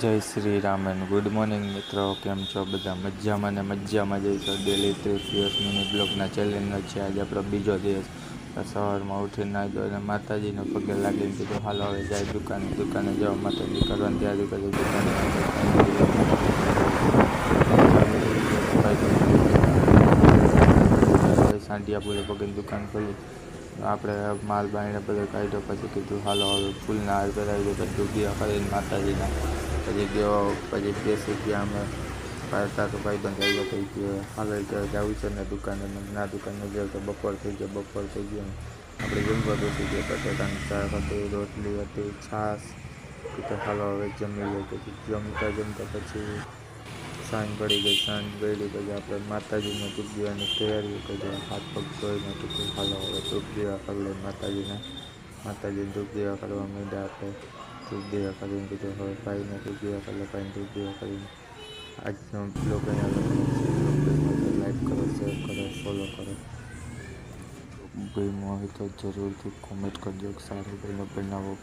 જય Shri Ram and good morning મિત્રો. કેમ છો બધા? મજામાં ને મજામાં જઈશો. ડેલી 30 મિનિટ બ્લોગના ચેલેન્જનો છે આજે આપણો બીજો દિવસ. સવારમાં ઉઠીને નાહી ધોઈને માતાજીને પગે લાગીને કીધું હાલો હવે જાય દુકાને જવા માતાજી કરવાની તૈયારી કરી. દુકાને સાંટિયાપુરે પગીને દુકાન ખોલી. આપણે માલ બાણીને બધો કાઢ્યો. પછી કીધું હાલો હવે ફૂલના હાર કરાવી દો. પછી દુધિયા કરીને માતાજીના પછી ગયો. પછી બેસી ગયા અમે પાડતા તો ભાઈ બંધ આવી ગયો. થઈ ગયો હાલો ત્યારે જવું છે ને દુકાને. ના દુકાને ગયો તો બપોર થઈ ગયો. આપણે જમવા બેસી ગયા. બટાકાની શાક હતી, રોટલી હતી, છાશ. તો હાલો હવે જમી લઈએ. પછી જમતા પછી સાંજ પડી ગઈ. પછી આપણે માતાજીને ધૂપ દેવાની તૈયારી કરી. હાથ પગ ધોઈને કીધું હાલો હવે ધૂપ દેવા કરી લઈએ માતાજીને ધૂપ દેવા કરવા માંડ્યા. આપણે ધૂપ દેવા કરીને કીધું હવે ભાઈને ધૂપ દેવા કરી લે. ભાઈને ધૂપ દેવા કરીને આજનો બ્લોગ અહીંયા લાઈક કરો, શેર કરો, ફોલો કરો. ગમ્યું હોય તો જરૂરથી કોમેન્ટ કરજો. સારું બનો બનાવો.